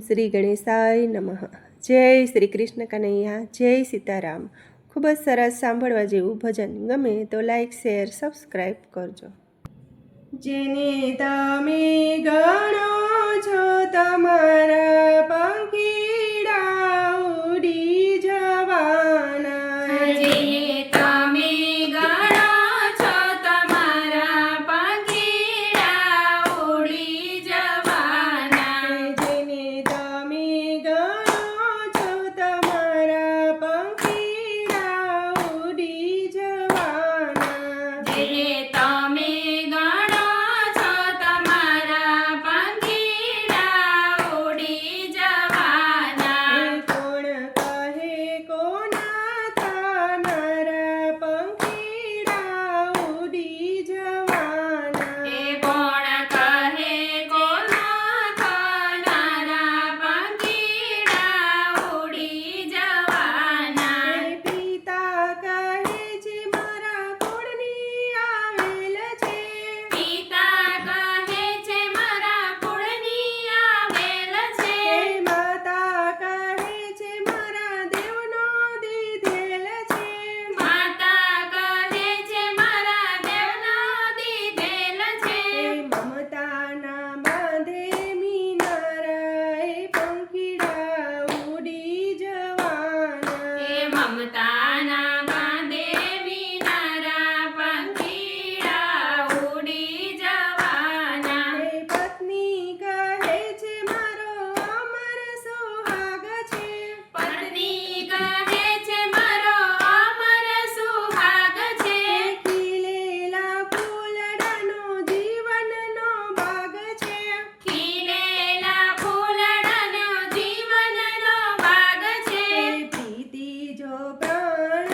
શ્રી ગણેશાય નમઃ। જય શ્રી કૃષ્ણ કનૈયા, જય સીતારામ। ખૂબ જ સરસ સાંભળવા જેવું ભજન ગમે તો લાઈક, શેર, સબસ્ક્રાઈબ કરજો। જેને તમે ગણો છો તમારા પંખીડા ઉડી જવાના, જેને તમે ગણો છો તમારા પંખીડા ઉડી જવાના, જેને તમે ગણો છો તમારા પંખીડા ઉડી જવાના, જેને તમે ગણો છો તમારા પંખીડા ઉડી જવાના, કોણ કહે કોના થનારા પંખીડા ઉડી જવાના, એ કોણ કહે કોનો થનારા પંખીડા ઉડી જવાના, પિતા કહે છે મારા કુળની આવેલ છે, પિતા કહે છે મારા કુળની આવેલ છે, માતા કહે છે મારા દેવનો દીધેલ છે, માતા કહે છે મારા દેવનો દીધેલ છે, મમતાના બાંધે મીનારા એ પંખીડા ઉડી જવાના, એ મમતાના બાંધે વિનારા પંખીડા ઉડી જવાના, પત્ની કહે છે મારો અમર સુહાગ છે, પત્ની કહે છે મારો અમર સુહાગ છે, ખીલેલા ફૂલડાનો જીવનનો ભાગ છે, ખીલેલા ફૂલડાનો જીવનનો ભાગ છે, પ્રીતિ જો પ્રાણ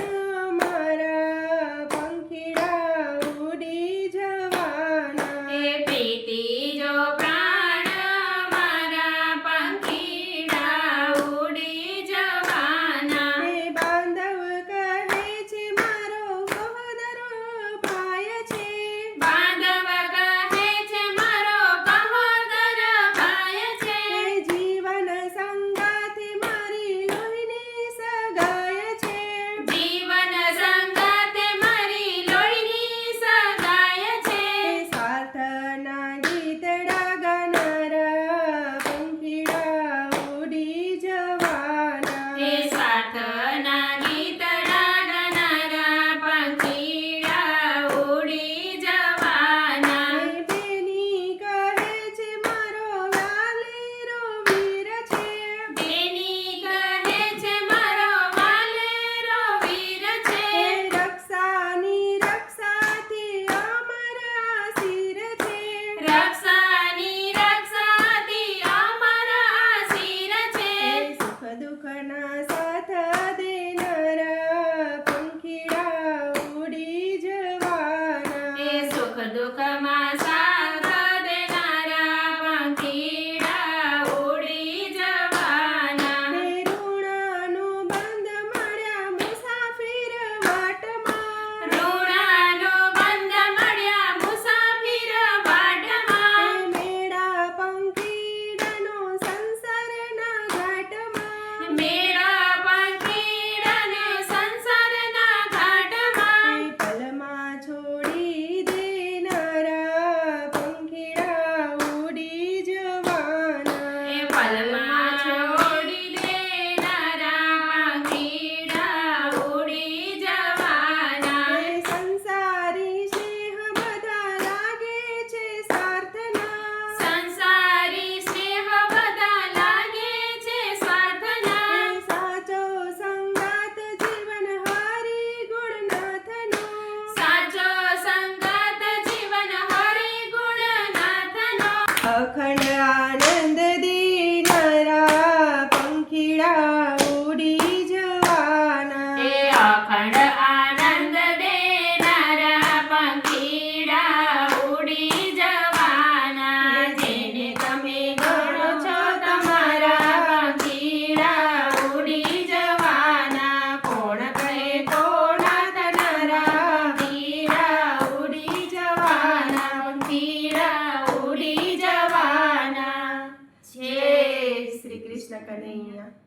મારા પંખીડા ઉડી જવાના, એ પ્રીતિ જો પ્રાણ મારા પંખીડા ઉડી જવાના, બાંધવ કહે છે મારો સહોદરો ભાઈ છે, બાંધવ કહે છે મારો કહોદર ભાઈ છે, જીવન સંગાથી મારી લોહીની સગાય છે, જીવન સંગાતે મારી લોહીની સગાય છે, સ્વાર્થના ગીતડા ગાનારા પંખીડા ઉડી જવાના, એ સાથના ગીતડા ગનારા પંખીડા ઉડી જવાના, બેની કહે છે મારો વાલેરો વીર છે, બેની કહે છે મારો વાલેરો વીર છે, રક્ષાની રક્ષાથી અમર આશીર છે, રક્ષાની રક્ષાથી અમર આશીર છે, સુખ દુઃખના સાથ દેનારા પંખીડા ઉડી જવાના, એ સુખ દુઃખમાં સાથ દેનારા પંખીડા ઉડી જવાના, ઋણાનું બંધ મળ્યા મુસાફિર વાટમાં, ઋણાનો બંધ મળ્યા મુસાફિર વાટમાં, મેળા પંખીડાનો સંસારના ઘાટમાં, મેળા પંખીડાને સંસારના ઘાટમાં, પલમાં છોડી દેનારા કૃષ્ણ કનૈયા.